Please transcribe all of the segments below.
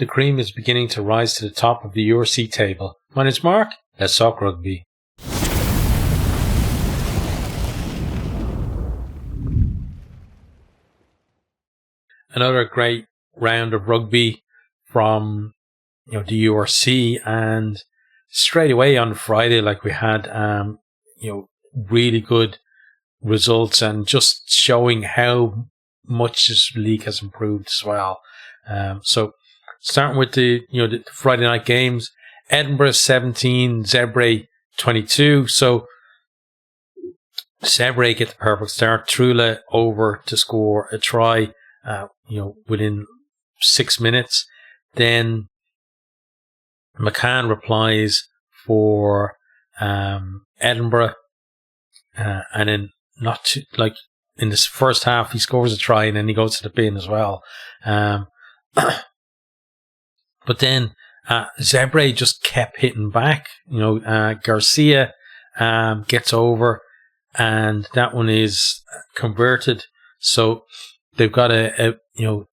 the cream is beginning to rise to the top of the URC table. My name's Mark. Let's talk rugby. Another great round of rugby from the URC, and straight away on Friday, like we had really good results, and just showing how much this league has improved as well. So starting with the Friday night games, Edinburgh 17, Zebre 22. So Zebre get the perfect start. Trula over to score a try, within 6 minutes. Then McCann replies for Edinburgh, and then in this first half he scores a try and then he goes to the bin as well. But then Zebre just kept hitting back. Garcia gets over, and that one is converted. So they've got a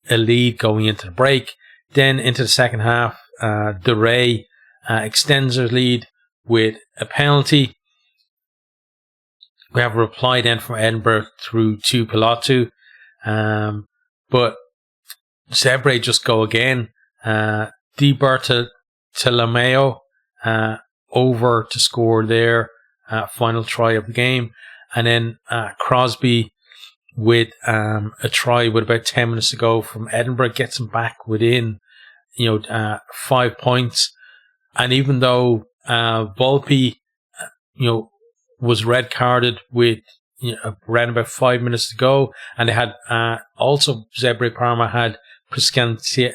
lead going into the break. Then into the second half, DeRay extends their lead with a penalty. We have a reply then from Edinburgh through to Pilotu. But Zebre just go again. Di Bartolomeo over to score their final try of the game. And then Crosby with a try with about 10 minutes to go from Edinburgh gets them back within 5 points. And even though Volpe was red carded with around about 5 minutes to go, and they had also Zebre Parma had Priscantielli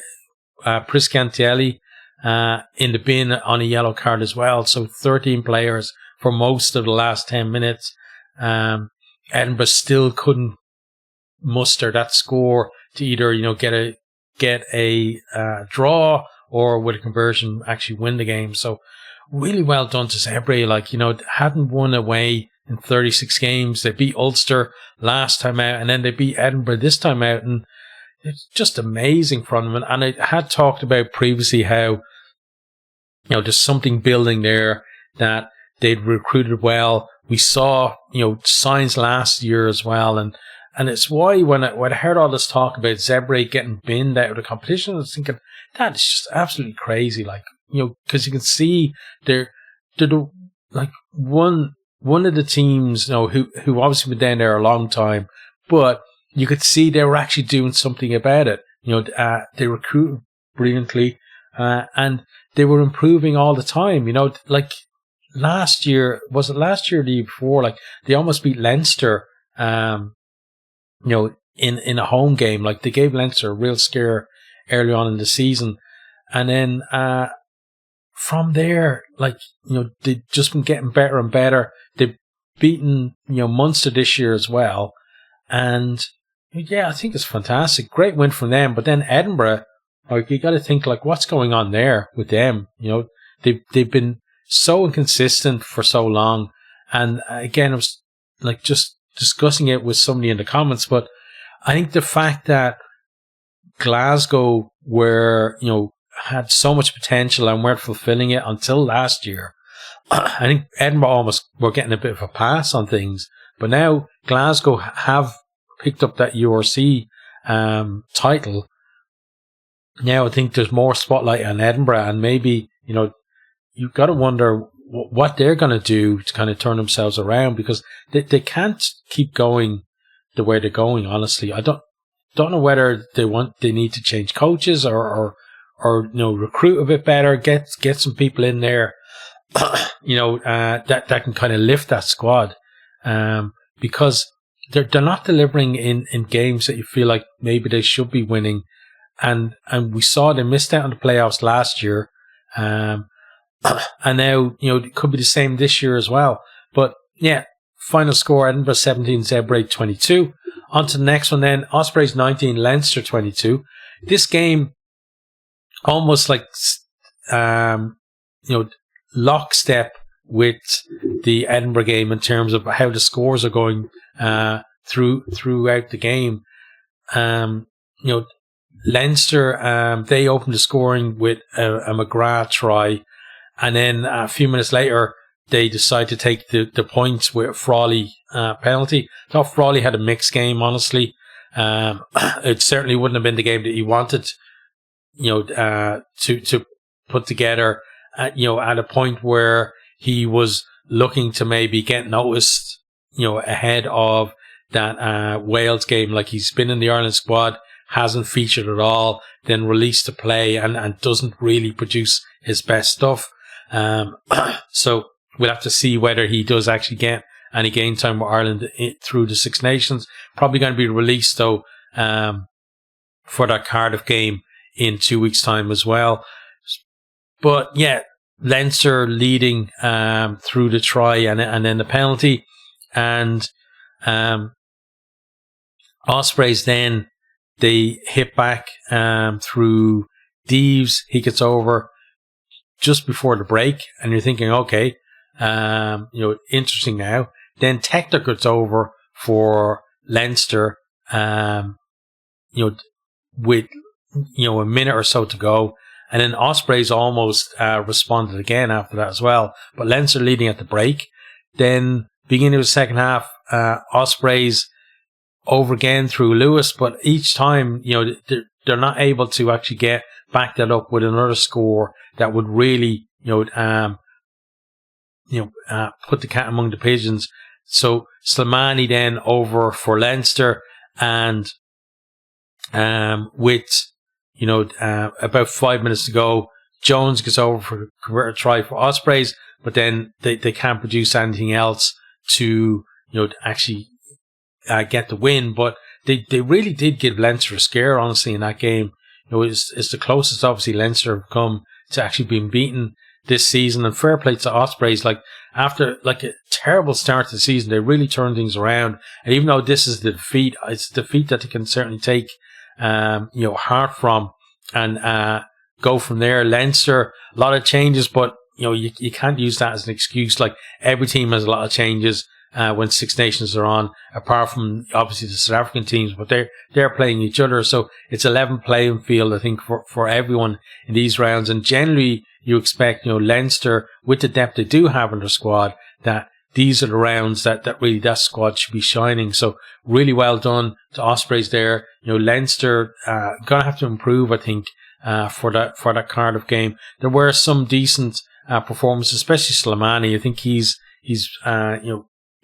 in the bin on a yellow card as well. So 13 players for most of the last 10 minutes. Edinburgh still couldn't muster that score to either get a draw or with a conversion actually win the game. So really well done to Zebre. Hadn't won away in 36 games. They beat Ulster last time out, and then they beat Edinburgh this time out, and it's just amazing from them. And I had talked about previously how there's something building there, that they'd recruited well. We saw signs last year as well, and it's why when I heard all this talk about Zebre getting binned out of the competition, I was thinking that is just absolutely crazy. Because you can see they're one of the teams who obviously been down there a long time, but you could see they were actually doing something about it. They recruited brilliantly, and they were improving all the time. Last year, was it last year or the year before? They almost beat Leinster, in a home game. They gave Leinster a real scare early on in the season. And then, from there, they've just been getting better and better. They've beaten, Munster this year as well. And yeah, I think it's fantastic. Great win from them. But then Edinburgh, you got to think, what's going on there with them? They've been so inconsistent for so long. And again, I was just discussing it with somebody in the comments, but I think the fact that Glasgow had so much potential and weren't fulfilling it until last year, I think Edinburgh almost were getting a bit of a pass on things. But now Glasgow have picked up that URC title. Now I think there's more spotlight on Edinburgh, and maybe you've got to wonder what they're going to do to kind of turn themselves around, because they can't keep going the way they're going. Honestly, I don't know whether they need to change coaches or recruit a bit better, get some people in there, that can kind of lift that squad, because they're not delivering in games that you feel like maybe they should be winning, and we saw they missed out on the playoffs last year. And now, it could be the same this year as well. But yeah, final score, Edinburgh 17, Zebre 22. On to the next one then, Ospreys 19, Leinster 22. This game, almost lockstep with the Edinburgh game in terms of how the scores are going throughout the game. Leinster, they opened the scoring with a McGrath try, and then a few minutes later, they decided to take the points with a Frawley penalty. I thought Frawley had a mixed game, honestly. It certainly wouldn't have been the game that he wanted, to put together, at a point where he was looking to maybe get noticed, ahead of that Wales game. Like, he's been in the Ireland squad, hasn't featured at all, then released to play and doesn't really produce his best stuff. So we'll have to see whether he does actually get any game time with Ireland through the Six Nations. Probably going to be released, though, for that Cardiff game in 2 weeks' time as well. But yeah, Leinster leading through the try and then the penalty. And Ospreys then, they hit back through Deves. He gets over just before the break, and you're thinking, okay, interesting now. Then Tector gets over for Leinster, with a minute or so to go, and then Ospreys almost responded again after that as well. But Leinster leading at the break. Then beginning of the second half, Ospreys over again through Lewis, but each time, they're not able to actually get back that up with another score that would really, put the cat among the pigeons. So Slimani then over for Leinster, and with about 5 minutes to go, Jones gets over for a converted try for Ospreys, but then they can't produce anything else to actually get the win. But they really did give Leinster a scare, honestly, in that game. It's the closest, obviously, Leinster have come to actually being beaten this season. And fair play to Ospreys. Like, after a terrible start to the season, they really turned things around. And even though this is the defeat, it's a defeat that they can certainly take heart from and go from there. Leinster, a lot of changes, but you can't use that as an excuse. Like, every team has a lot of changes when Six Nations are on, apart from obviously the South African teams, but they're playing each other. So it's 11 playing field, I think, for everyone in these rounds. And generally, you expect, Leinster, with the depth they do have in their squad, that these are the rounds that really that squad should be shining. So really well done to Ospreys there. Leinster gonna have to improve, I think, for that Cardiff game. There were some decent performances, especially Slimani. I think he's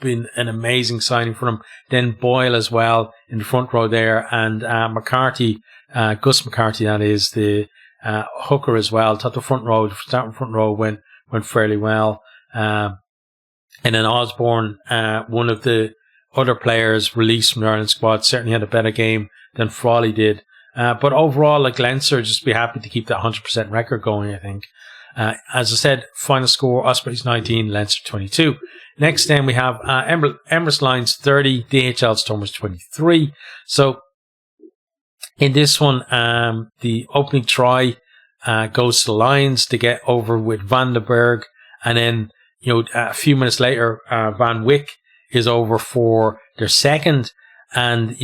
been an amazing signing for them. Then Boyle as well in the front row there, and McCarthy, Gus McCarthy, that is, the hooker as well. Thought the starting front row went fairly well. And then Osborne, one of the other players released from the Ireland squad, certainly had a better game than Frawley did. But overall, like, Leinster, just be happy to keep that 100% record going, I think. As I said, final score, Ospreys 19, Leinster 22. Next, then, we have Emirates Lions 30, DHL Stormers 23. So, in this one, the opening try goes to the Lions to get over with Van den Berg. And then, a few minutes later, Van Wyk is over for their second. And,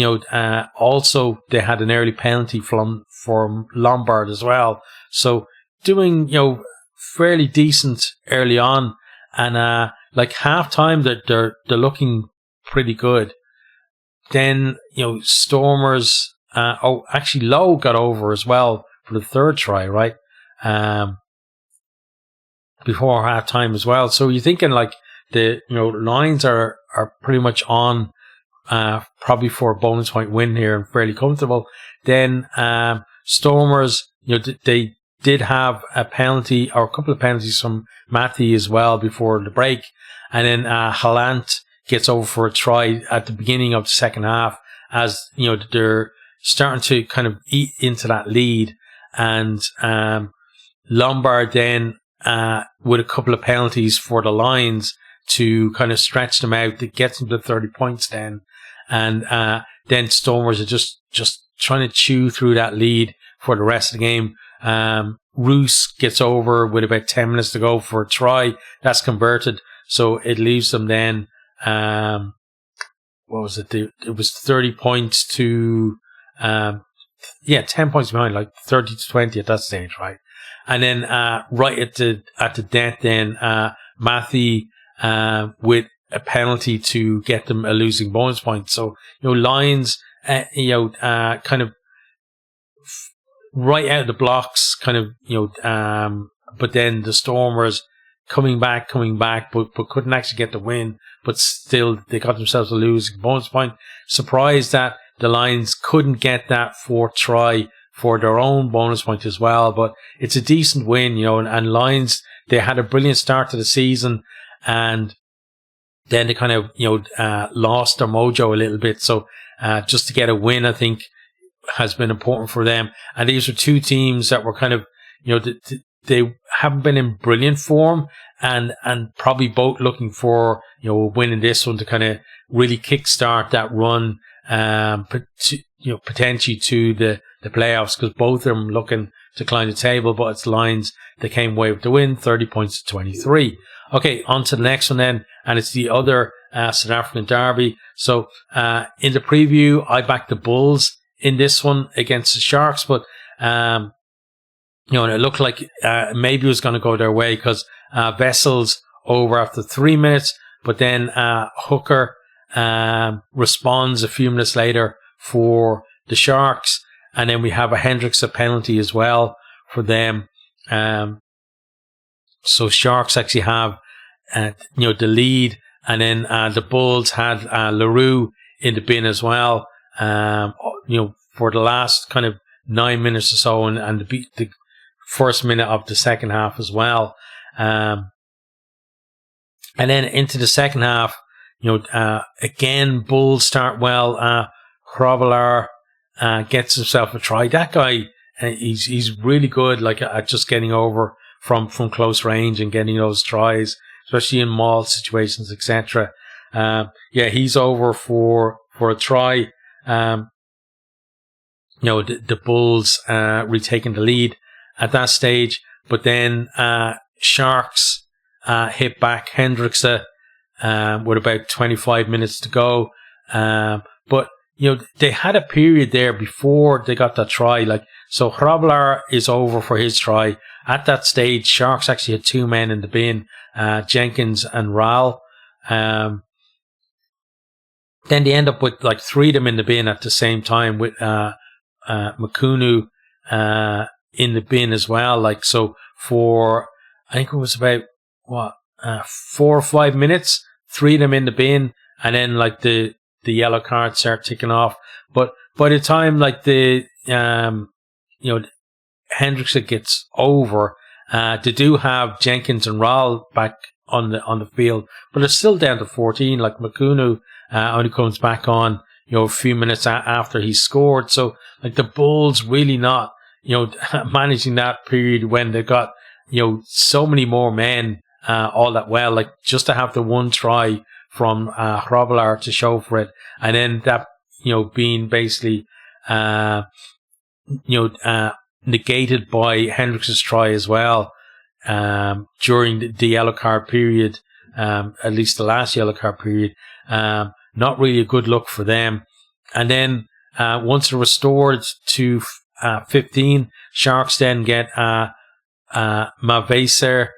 also they had an early penalty for Lombard as well. So, doing, fairly decent early on. And, like, half time, they're looking pretty good. Then, Stormers, actually Lowe got over as well for the third try, right? Before half time as well. So you're thinking, like, the, Lions are pretty much on, probably for a bonus point win here and fairly comfortable. Then, Stormers, they did have a penalty or a couple of penalties from Matty as well before the break. And then Hallant gets over for a try at the beginning of the second half, as they're starting to kind of eat into that lead. And Lombard then with a couple of penalties for the Lions to kind of stretch them out, that gets them to 30 points then. And then Stormers are just trying to chew through that lead for the rest of the game. Roos gets over with about 10 minutes to go for a try. That's converted. So it leaves them then, what was it? It was 30 points to 10 points behind, like 30-20 at that stage, right? And then right at the death, then Matthew with a penalty to get them a losing bonus point. So Lions, kind of right out of the blocks, kind of but then the Stormers coming back, but couldn't actually get the win. But still, they got themselves a losing bonus point. Surprised that the Lions couldn't get that fourth try for their own bonus point as well. But it's a decent win, and Lions, they had a brilliant start to the season, and then they kind of, lost their mojo a little bit. So just to get a win, I think, has been important for them. And these are two teams that were kind of, they haven't been in brilliant form, and probably both looking for, winning this one to kind of really kickstart that run, potentially to the playoffs, because both of them looking to climb the table. But it's Lions that came away with the win, 30 points to 23. Okay, on to the next one then, and it's the other South African derby. So in the preview, I backed the Bulls in this one against the Sharks, but and it looked like maybe it was going to go their way, because Vessels over after 3 minutes, but then Hooker responds a few minutes later for the Sharks, and then we have a Hendricks penalty as well for them. So Sharks actually have the lead, and then the Bulls had LaRue in the bin as well. For the last kind of 9 minutes or so, and the first minute of the second half as well. And then into the second half, again, Bulls start well. Grobbelaar gets himself a try. That guy, he's really good, like at just getting over from close range and getting those tries, especially in maul situations, etc. He's over for a try. The Bulls retaking the lead at that stage, but then Sharks hit back Hendricks with about 25 minutes to go. But they had a period there before they got that try. So Grobbelaar is over for his try. At that stage, Sharks actually had two men in the bin, Jenkins and Rowell. Then they end up with like three of them in the bin at the same time, with Makunu in the bin as well. So for, I think it was about 4 or 5 minutes, three of them in the bin, and then the yellow cards start ticking off. But by the time Hendricks gets over, they do have Jenkins and Rowell back on the field, but it's still down to 14. Makunu only comes back on a few minutes after he scored. So the Bulls really not managing that period when they got so many more men all that well, just to have the one try from Grobbelaar to show for it, and then that being basically negated by Hendricks' try as well during the yellow card period, at least the last yellow card period. Not really a good look for them. And then once they're restored to 15, Sharks then get Mavaser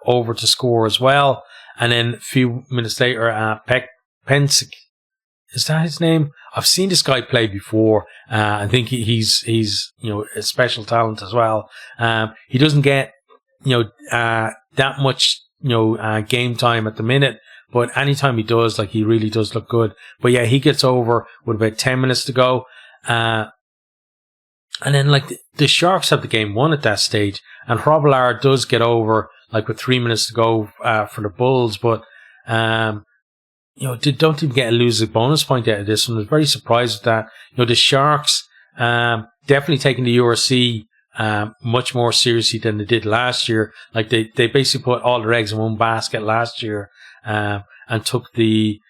over to score as well. And then a few minutes later, Pensick, is that his name? I've seen this guy play before. I think he's a special talent as well. He doesn't get that much game time at the minute, but anytime he does, he really does look good. But yeah, he gets over with about 10 minutes to go. And then the Sharks have the game won at that stage, and Grobbelaar does get over with 3 minutes to go for the Bulls, but they don't even get a losing bonus point out of this one. I was very surprised with that. The Sharks definitely taking the URC much more seriously than they did last year. They basically put all their eggs in one basket last year and took the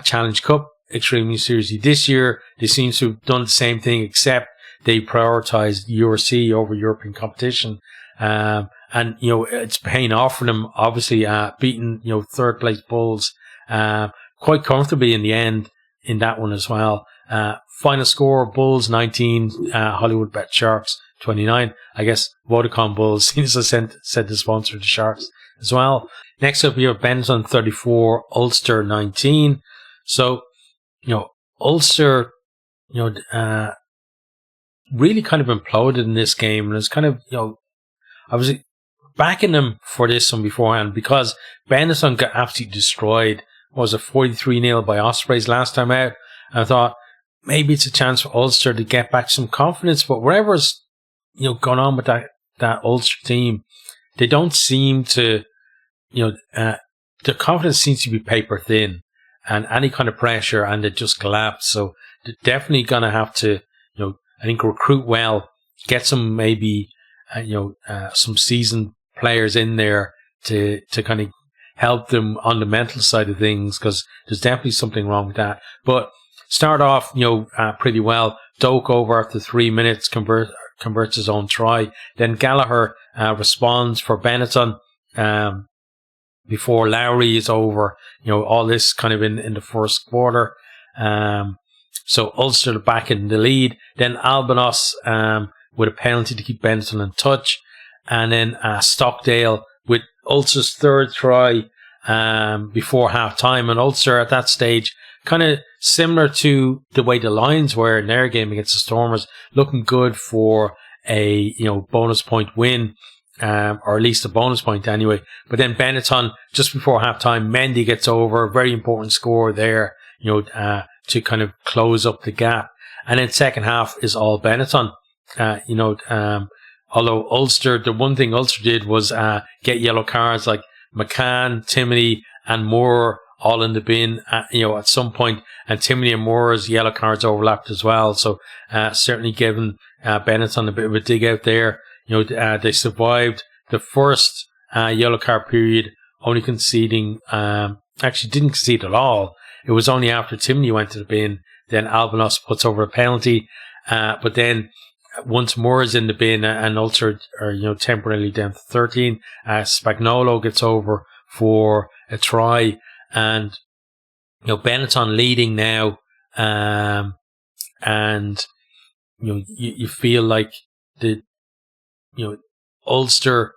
Challenge Cup extremely seriously. This year they seem to have done the same thing, except they prioritized URC over European competition. And it's paying off for them, obviously, beating third place Bulls quite comfortably in the end in that one as well. Final score, Bulls 19, Hollywoodbets Sharks 29. I guess Vodacom Bulls, since I said the sponsor, the Sharks as well. Next up, you have Benetton 34, Ulster 19. So, Ulster, really kind of imploded in this game. And it's kind of, I was backing them for this one beforehand because Benetton got absolutely destroyed. Was it 43-0 by Ospreys last time out? And I thought maybe it's a chance for Ulster to get back some confidence. But whatever's going on with that Ulster team, they don't seem to, the confidence seems to be paper thin, and any kind of pressure, and they just collapse. So they're definitely going to have to, I think, recruit well, get some maybe, some seasoned players in there to kind of help them on the mental side of things, because there's definitely something wrong with that. But start off, pretty well. Doak over after 3 minutes, converts his own try. Then Gallagher responds for Benetton before Lowry is over. All this kind of in the first quarter. So Ulster back in the lead. Then Albinos with a penalty to keep Benetton in touch. And then Stockdale with Ulster's third try before half time. And Ulster at that stage, kind of similar to the way the Lions were in their game against the Stormers, looking good for a bonus point win, or at least a bonus point anyway. But then Benetton, just before half time, Mendy gets over, very important score there, to kind of close up the gap. And then second half is all Benetton. Although Ulster, the one thing Ulster did was get yellow cards like McCann, Timoney and Moore all in the bin, at some point, and Timoney and Moore's yellow cards overlapped as well. So certainly giving Benetton a bit of a dig out there. They survived the first yellow card period, only conceding, actually didn't concede at all. It was only after Timoney went to the bin, then Albinos puts over a penalty. But then once Moore is in the bin and Ulster are, temporarily down to 13, Spagnolo gets over for a try. And, Benetton leading now, and, you feel like Ulster,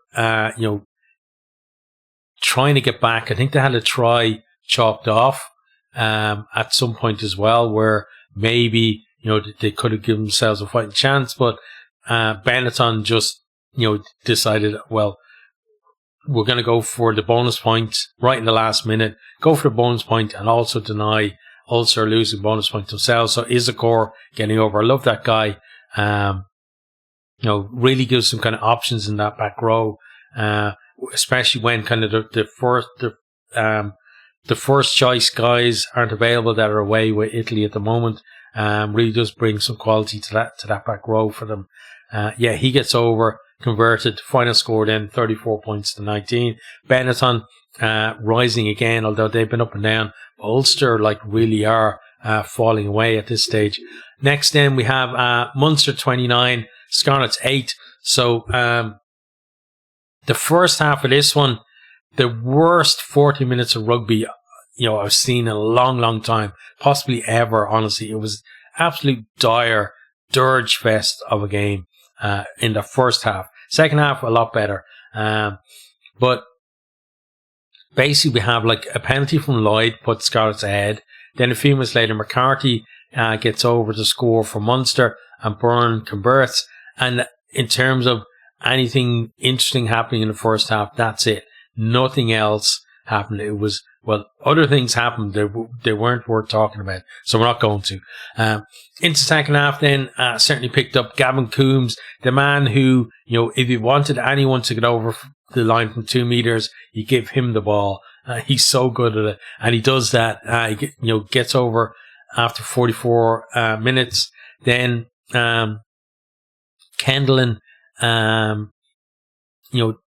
trying to get back. I think they had a try chalked off, at some point as well, where maybe, they could have given themselves a fighting chance, but, Benetton just, decided, well, we're going to go for the bonus point right in the last minute, go for the bonus point and also deny Ulster losing bonus point themselves. So Isakor getting over. I love that guy. Really gives some kind of options in that back row, especially when kind of the first choice guys aren't available that are away with Italy at the moment. Really does bring some quality to that back row for them. He gets over, converted, final score then 34 points to 19. Benetton rising again, although they've been up and down. Ulster really are falling away at this stage. Next then we have Munster 29, Scarlets 8. So the first half of this one, the worst 40 minutes of rugby I've seen in a long time, possibly ever. Honestly, it was absolute dire dirge fest of a game in the first half. Second half, a lot better. But basically we have a penalty from Lloyd, put Scarlets ahead. Then a few minutes later, McCarthy gets over to score for Munster, and Byrne converts. And in terms of anything interesting happening in the first half, that's it. Nothing else happened. It was, other things happened. They weren't worth talking about, so we're not going to. Into second half then, certainly picked up Gavin Coombs, the man who, if you wanted anyone to get over the line from 2 meters, you give him the ball. He's so good at it, and he does that. He gets over after 44 minutes. Then Kendallin,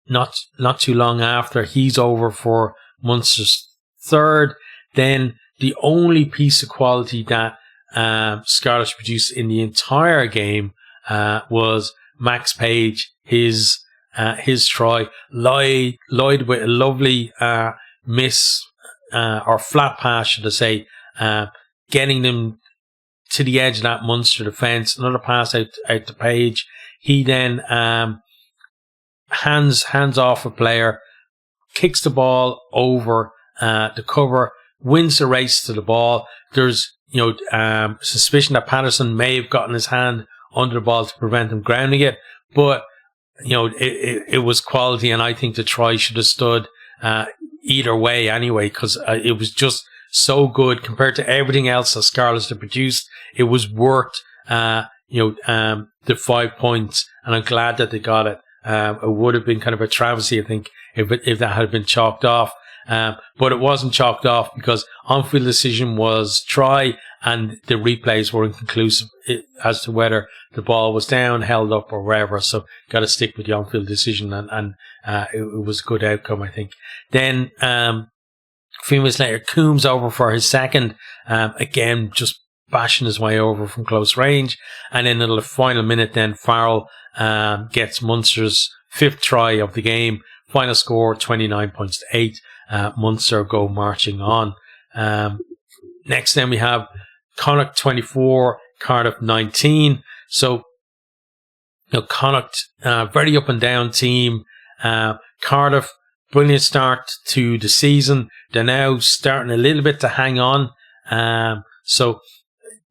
not too long after, he's over for Munster's third. Then the only piece of quality that Scarlets produced in the entire game was Max Page, his try. Lloyd with a lovely miss or flat pass, should I say, getting them to the edge of that Munster defence. Another pass out to Page. He then hands off a player, kicks the ball over the cover, wins the race to the ball. There's suspicion that Patterson may have gotten his hand under the ball to prevent him grounding it, but it was quality, and I think the try should have stood either way anyway, because it was just so good compared to everything else that Scarlets had produced. It was worth the 5 points, and I'm glad that they got it. It would have been kind of a travesty, I think, if that had been chalked off. But it wasn't chalked off because on-field decision was try, and the replays were inconclusive as to whether the ball was down, held up, or wherever. So got to stick with the on-field decision, and it was a good outcome, I think. Then a few minutes later, Coombs over for his second, again just bashing his way over from close range, and then in the final minute, then Farrell gets Munster's 5th try of the game. Final score 29 points to 8. Munster go marching on. Next, then we have Connacht 24, Cardiff 19. So, Connacht, very up and down team. Cardiff, brilliant start to the season. They're now starting a little bit to hang on. So,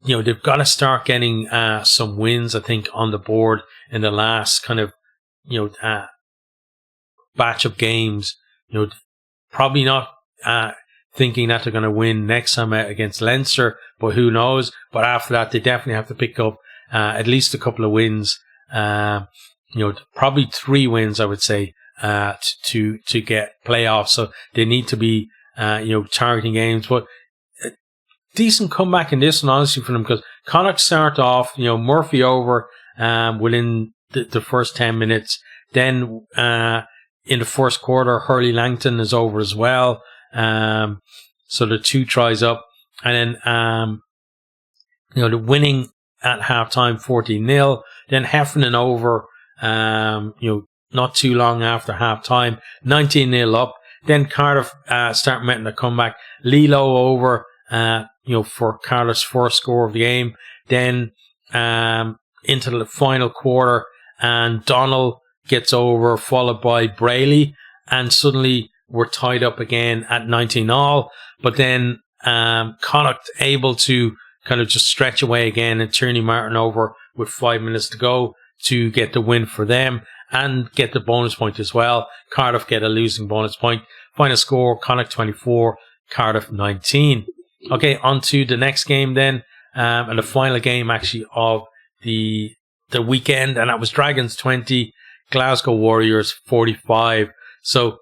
they've got to start getting some wins, I think, on the board in the last kind of, batch of games. Probably not thinking that they're going to win next time out against Leinster, but who knows? But after that, they definitely have to pick up at least a couple of wins. Probably 3 wins, I would say, to get playoffs. So they need to be, targeting games. But decent comeback in this one, honestly, for them, because Connacht start off, Murphy over within the first 10 minutes. Then in the first quarter, Hurley Langton is over as well. So the 2 tries up. And then, the winning at halftime 14-0. Then Heffernan over, not too long after halftime, 19-0 up. Then Cardiff start making a comeback. Lilo over, for Cardiff's first score of the game. Then into the final quarter, and Donnell gets over, followed by Brayley, and suddenly we're tied up again at 19-all. But then Connacht able to kind of just stretch away again, and Tierney Martin over with 5 minutes to go to get the win for them and get the bonus point as well. Cardiff get a losing bonus point. Final score, Connacht 24, Cardiff 19. Okay, on to the next game then, and the final game actually of the weekend, and that was Dragons 20, Glasgow Warriors 45. So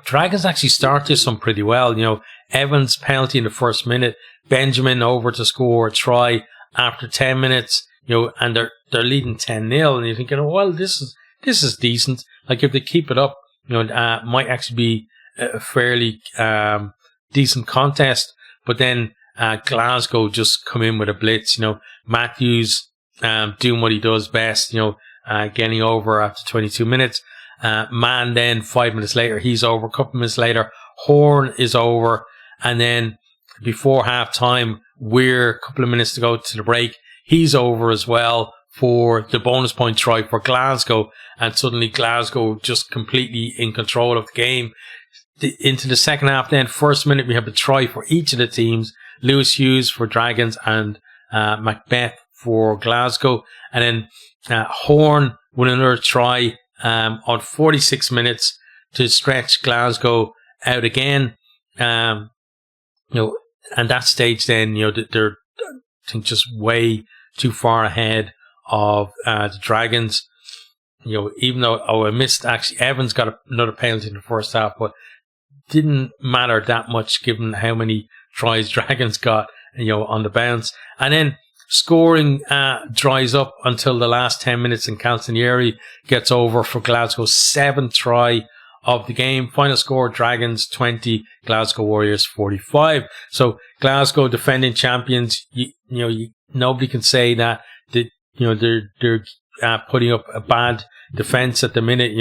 Dragons actually start this one pretty well. Evans penalty in the first minute, Benjamin over to score a try after 10 minutes, and they're leading 10-0, and you're thinking, well, this is decent. Like, if they keep it up, it might actually be a fairly decent contest. But then Glasgow just come in with a blitz. Matthews doing what he does best, getting over after 22 minutes. Mann then 5 minutes later, he's over. A couple of minutes later, Horn is over. And then before half time, Weir, a couple of minutes to go to the break, he's over as well for the bonus point try for Glasgow. And suddenly Glasgow just completely in control of the game. Into the second half then, first minute, we have a try for each of the teams. Lewis Hughes for Dragons and Macbeth for Glasgow. And then Horn with another try on 46 minutes to stretch Glasgow out again. And that stage then, they're, I think, just way too far ahead of the Dragons. Even though I missed, actually, Evans got another penalty in the first half, but didn't matter that much given how many tries Dragons got, on the bounce. And then scoring dries up until the last 10 minutes, and Calzinieri gets over for Glasgow's 7th try of the game. Final score, Dragons 20, Glasgow Warriors 45. So Glasgow defending champions, nobody can say that they're putting up a bad defense at the minute.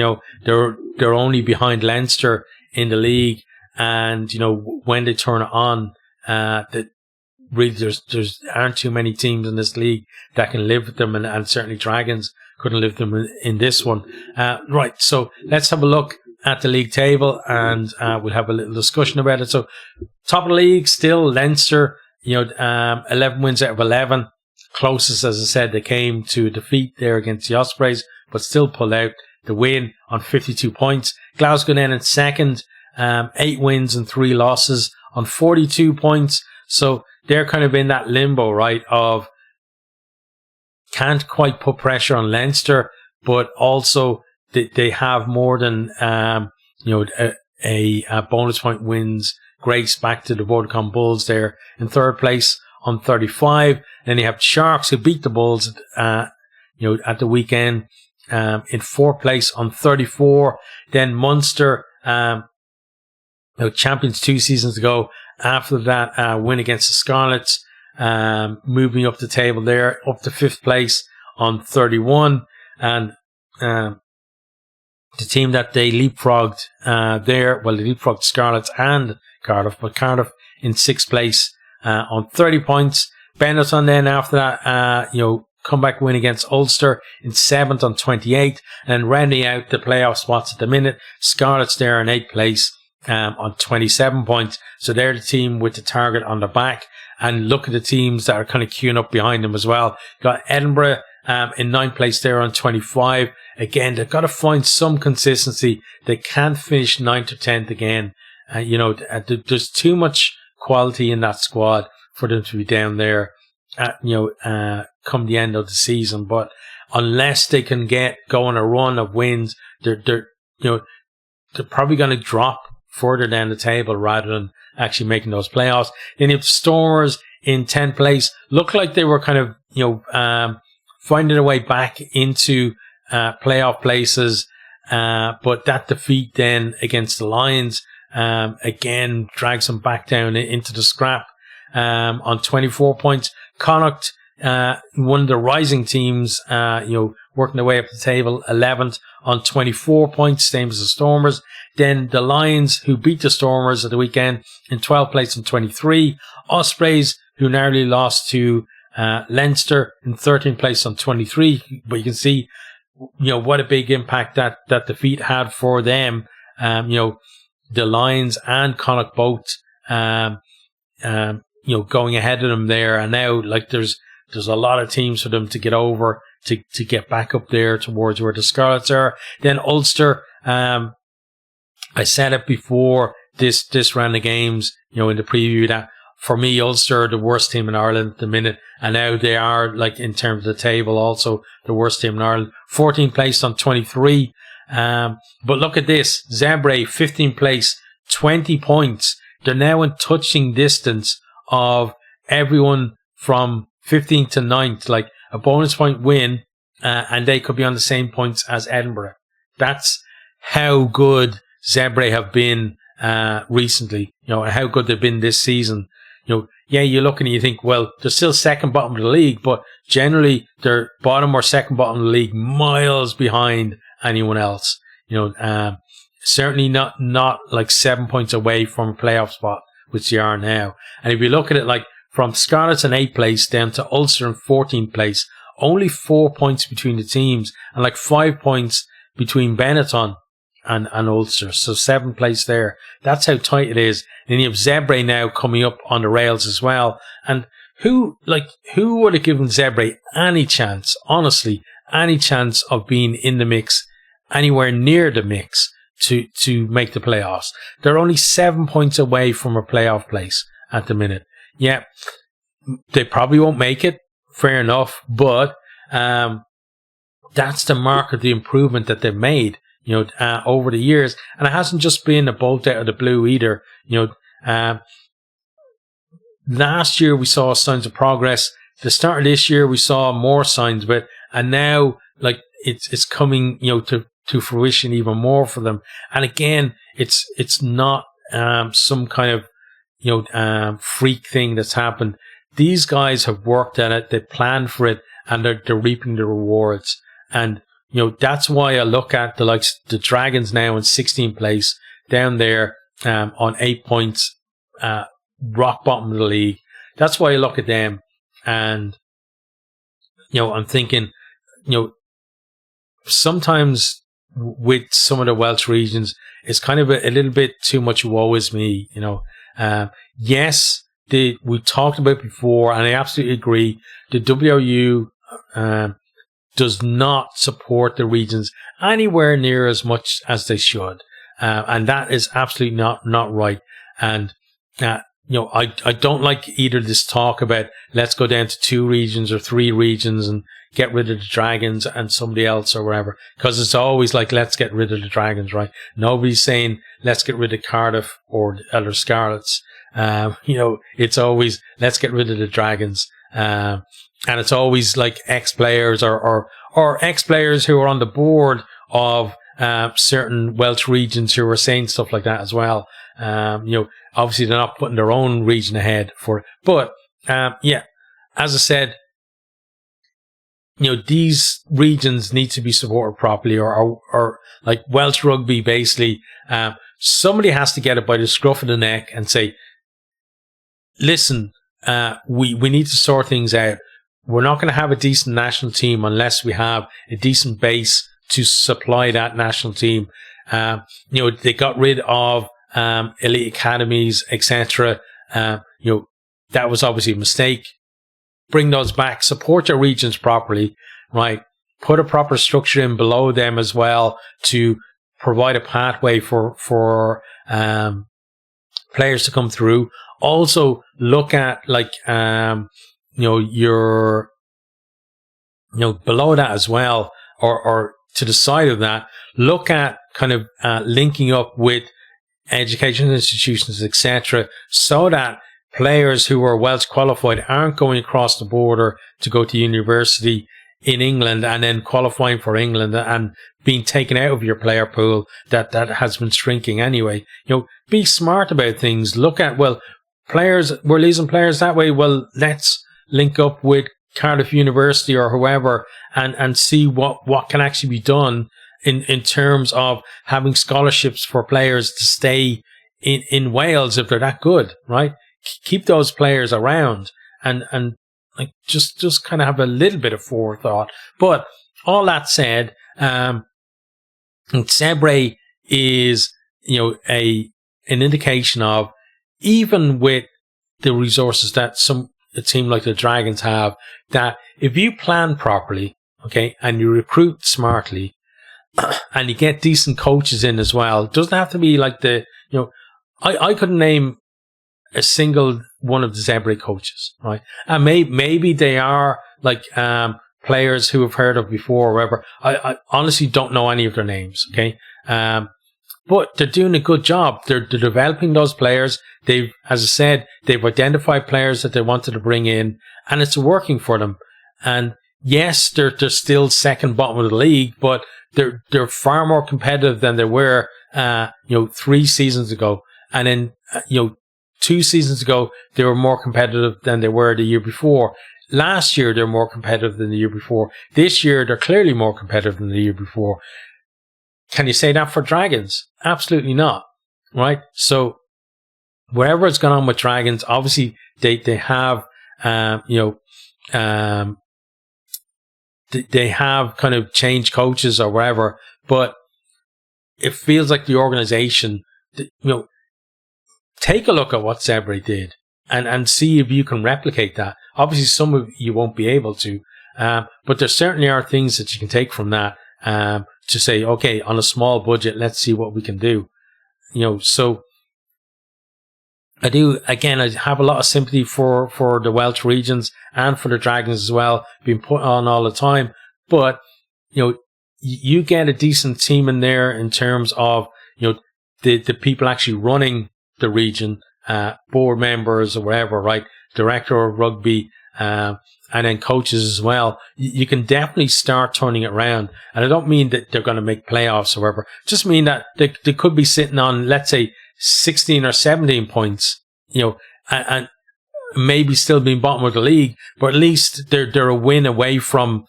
They're only behind Leinster in the league, and when they turn it on, really there's aren't too many teams in this league that can live with them, and certainly Dragons couldn't live with them in this one. Right, so let's have a look at the league table, and we'll have a little discussion about it. So top of the league still Leinster, 11 wins out of 11. Closest, as I said, they came to a defeat there against the Ospreys, but still pulled out the win on 52 points. Glasgow then in second, 8 wins and 3 losses on 42 points. So they're kind of in that limbo, right, of can't quite put pressure on Leinster, but also they have more than, a bonus point wins grace back to the Vodacom Bulls there in third place on 35. Then you have Sharks, who beat the Bulls, at the weekend, in fourth place on 34. Then Munster, champions 2 seasons ago. After that win against the Scarlets, moving up the table there, up to fifth place on 31. And the team that they leapfrogged they leapfrogged Scarlets and Cardiff, but Cardiff in sixth place on 30 points. Benetton then after that, comeback win against Ulster in seventh on 28, and rounding out the playoff spots at the minute, Scarlets there in eighth place on 27 points. So they're the team with the target on the back. And look at the teams that are kind of queuing up behind them as well. Got Edinburgh in ninth place there on 25. Again, they've got to find some consistency. They can't finish 9th or 10th again. There's too much quality in that squad for them to be down there come the end of the season. But unless they can go on a run of wins, they're probably going to drop further down the table rather than actually making those playoffs. Then you have Stormers in 10th place. Looked like they were kind of, finding a way back into playoff places. But that defeat then against the Lions, again, drags them back down into the scrap, on 24 points. Connacht, one of the rising teams, working their way up the table, 11th on 24 points, same as the Stormers. Then the Lions, who beat the Stormers at the weekend, in 12th place on 23. Ospreys, who narrowly lost to Leinster, in 13th place on 23. But you can see, what a big impact that defeat had for them. The Lions and Connacht both, going ahead of them there. And now, there's a lot of teams for them to get over to get back up there towards where the Scarlets are. Then Ulster, I said it before this round of games, in the preview, that for me, Ulster are the worst team in Ireland at the minute. And now they are, in terms of the table, also the worst team in Ireland. 14th place on 23. But look at this. Zebre, 15th place, 20 points. They're now in touching distance of everyone from 15th to 9th, a bonus point win, and they could be on the same points as Edinburgh. That's how good Zebre have been recently, and how good they've been this season. You look and you think, well, they're still second bottom of the league, but generally they're bottom or second bottom of the league, miles behind anyone else. Certainly not 7 points away from a playoff spot, which they are now. And if you look at it, from Scarlets in 8th place down to Ulster in 14th place, only 4 points between the teams, and 5 points between Benetton and Ulster. So 7th place there. That's how tight it is. And you have Zebre now coming up on the rails as well. And who would have given Zebre any chance, honestly, any chance of being in the mix, anywhere near the mix to make the playoffs? They're only 7 points away from a playoff place at the minute. Yeah, they probably won't make it. Fair enough. But that's the mark of the improvement that they've made, over the years. And it hasn't just been a bolt out of the blue either. Last year we saw signs of progress. The start of this year we saw more signs of it. And now, it's coming, to fruition even more for them. And again, it's not some kind of freak thing that's happened. These guys have worked at it, they planned for it, and they're reaping the rewards. And that's why I look at the Dragons now in 16th place, down there on 8 points, rock bottom of the league. that's why I look at them, and I'm thinking, sometimes with some of the Welsh regions, it's kind of a little bit too much woe is me. Yes, we talked about before, and I absolutely agree. The WRU does not support the regions anywhere near as much as they should, and that is absolutely not right. And I don't like either this talk about let's go down to 2 regions or 3 regions and get rid of the Dragons and somebody else or whatever, because it's always like, let's get rid of the Dragons, right? Nobody's saying let's get rid of Cardiff or the Scarlets. It's always let's get rid of the Dragons, and it's always like ex-players or ex-players who are on the board of certain Welsh regions who are saying stuff like that as well. Obviously they're not putting their own region ahead for it, but as I said, these regions need to be supported properly, or like Welsh rugby, basically, somebody has to get it by the scruff of the neck and say, listen, we need to sort things out. We're not going to have a decent national team unless we have a decent base to supply that national team. They got rid of elite academies, etc. That was obviously a mistake. Bring those back, support your regions properly, right? Put a proper structure in below them as well to provide a pathway for players to come through. Also look at your below that as well, or to the side of that, look at kind of linking up with education institutions, etc., so that players who are Welsh qualified aren't going across the border to go to university in England and then qualifying for England and being taken out of your player pool that has been shrinking anyway. Be smart about things. Look at, we're losing players that way. Well, let's link up with Cardiff University or whoever and see what can actually be done in terms of having scholarships for players to stay in Wales if they're that good, right? Keep those players around and like just kind of have a little bit of forethought. But all that said, Zebre is an indication of, even with the resources that a team like the Dragons have, that if you plan properly, okay, and you recruit smartly, and you get decent coaches in as well, it doesn't have to be like I couldn't name a single one of the Zebre coaches, right? And maybe they are like players who have heard of before or whatever. I honestly don't know any of their names, okay? But they're doing a good job. They're developing those players. As I said, they've identified players that they wanted to bring in, and it's working for them. And yes, they're still second bottom of the league, but they're far more competitive than they were 3 seasons ago. And then 2 seasons ago, they were more competitive than they were the year before. Last year, they're more competitive than the year before. This year, they're clearly more competitive than the year before. Can you say that for Dragons? Absolutely not, right? So wherever it's gone on with Dragons, obviously they have, they have kind of changed coaches or whatever, but it feels like the organization, take a look at what Zebre did and see if you can replicate that. Obviously, some of you won't be able to, but there certainly are things that you can take from that to say, okay, on a small budget, let's see what we can do. So I have a lot of sympathy for the Welsh regions and for the Dragons as well, being put on all the time. But, you get a decent team in there in terms of, the people actually running the region, board members or whatever, right? Director of rugby, and then coaches as well. You can definitely start turning it around. And I don't mean that they're going to make playoffs or whatever. Just mean that they could be sitting on, let's say, 16 or 17 points, and maybe still being bottom of the league, but at least they're a win away from,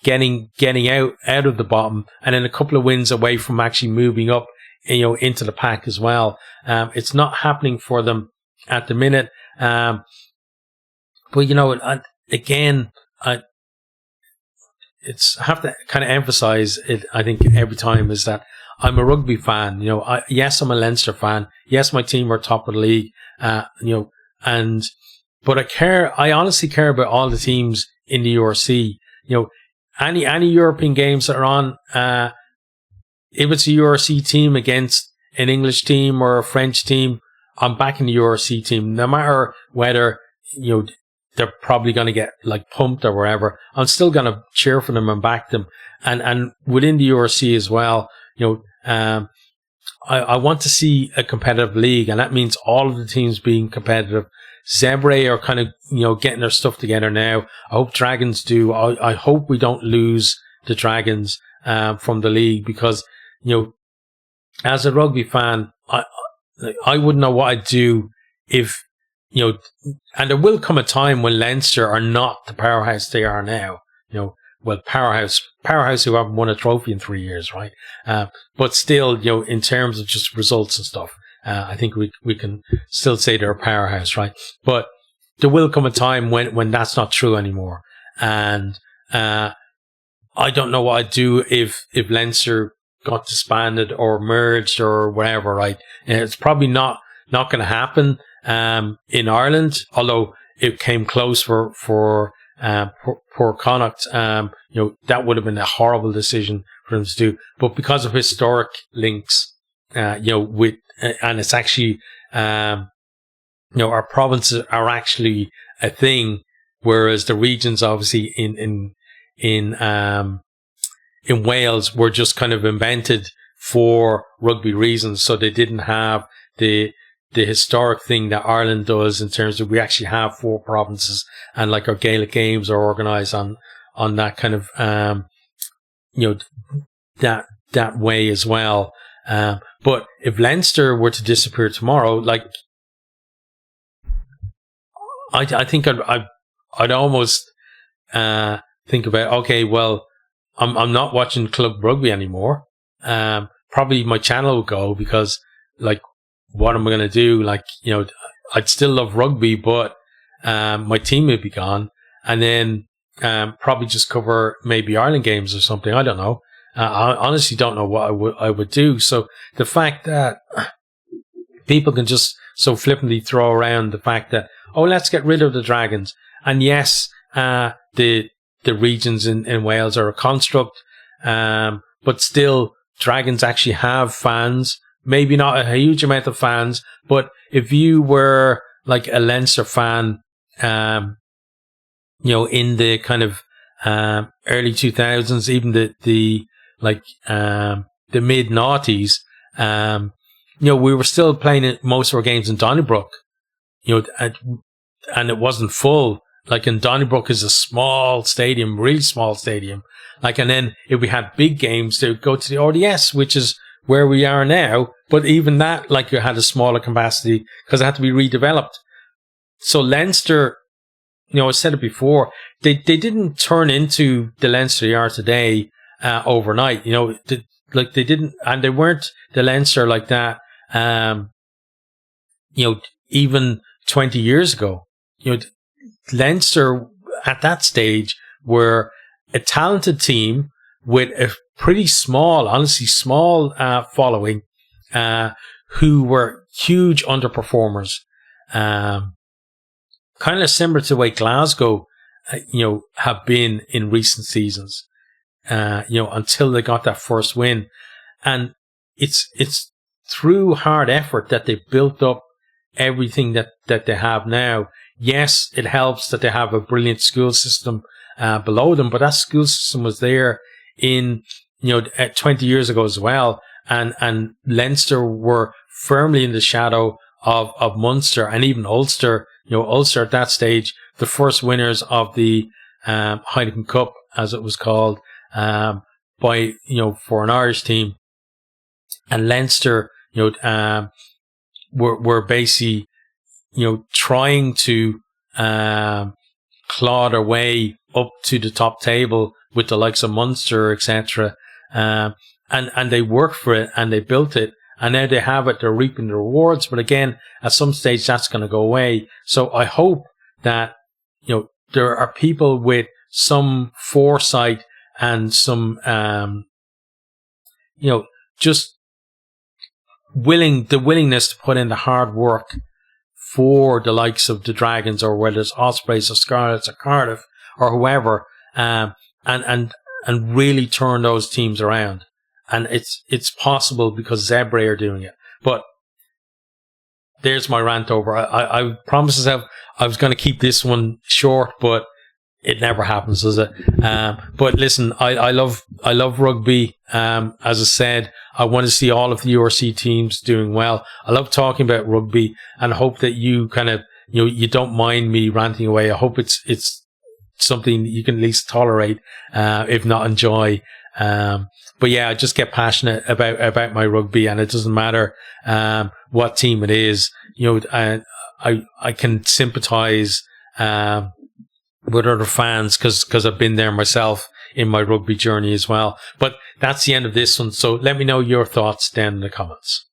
getting out of the bottom, and then a couple of wins away from actually moving up, into the pack as well. It's not happening for them at the minute. But again, I have to kind of emphasize it. I think every time is that I'm a rugby fan. Yes, I'm a Leinster fan. Yes, my team are top of the league. But I honestly care about all the teams in the URC. Any European games that are on, if it's a URC team against an English team or a French team, I'm backing the URC team, no matter whether, they're probably going to get like pumped or wherever. I'm still going to cheer for them and back them. And within the URC as well, I want to see a competitive league, and that means all of the teams being competitive. Zebre are kind of, getting their stuff together now. I hope Dragons do. I hope we don't lose the Dragons from the league, because, as a rugby fan, I wouldn't know what I'd do if, and there will come a time when Leinster are not the powerhouse they are now. Powerhouse who haven't won a trophy in 3 years, right? But still, in terms of just results and stuff, I think we can still say they're a powerhouse, right? But there will come a time when that's not true anymore. And I don't know what I'd do if Leinster got disbanded or merged or whatever, right? It's probably not going to happen in Ireland, although it came close for Connacht. That would have been a horrible decision for them to do. But because of historic links, with and it's actually, our provinces are actually a thing, whereas the regions, obviously in Wales, were just kind of invented for rugby reasons. So they didn't have the historic thing that Ireland does, in terms of we actually have 4 provinces, and like our Gaelic games are organised on that kind of that way as well. But if Leinster were to disappear tomorrow, like, I think I'd almost think about, okay, well, I'm not watching club rugby anymore. Probably my channel will go, because, like, what am I going to do? Like, I'd still love rugby, but my team would be gone. And then probably just cover maybe Ireland games or something. I don't know. I honestly don't know what I would do. So the fact that people can just so flippantly throw around the fact that, oh, let's get rid of the Dragons. And yes, the regions in Wales are a construct, but still, Dragons actually have fans. Maybe not a huge amount of fans, but if you were like a Leinster fan, in the kind of early 2000s, even the mid noughties, we were still playing most of our games in Donnybrook, and it wasn't full. Like, in Donnybrook is a small stadium, really small stadium. Like, and then if we had big games, they would go to the RDS, which is where we are now. But even that, like, you had a smaller capacity because it had to be redeveloped. So Leinster, I said it before, they didn't turn into the Leinster they are today overnight. They didn't, and they weren't the Leinster like that. Even 20 years ago, Leinster at that stage were a talented team with a pretty small, honestly small following, who were huge underperformers. Kind of similar to the way Glasgow, have been in recent seasons, until they got that first win. And it's through hard effort that they built up everything that they have now. Yes, it helps that they have a brilliant school system below them, but that school system was there in 20 years ago as well, and Leinster were firmly in the shadow of Munster and even Ulster. Ulster at that stage, the first winners of the Heineken Cup, as it was called, for an Irish team, and Leinster, were basically, trying to claw their way up to the top table with the likes of Munster, etc. And they worked for it and they built it, and now they have it. They're reaping the rewards, but again, at some stage that's going to go away. So I hope that there are people with some foresight and some, just the willingness to put in the hard work for the likes of the Dragons, or whether it's Ospreys or Scarlets or Cardiff or whoever, and really turn those teams around. And it's possible because Zebre are doing it. But there's my rant over. I promised myself I was going to keep this one short, but it never happens, does it? But listen, I love rugby. As I said, I want to see all of the URC teams doing well. I love talking about rugby, and I hope that you kind of, you don't mind me ranting away. I hope it's something that you can at least tolerate, if not enjoy. But yeah, I just get passionate about my rugby, and it doesn't matter what team it is. I can sympathise with other fans because I've been there myself in my rugby journey as well. But that's the end of this one. So let me know your thoughts down in the comments.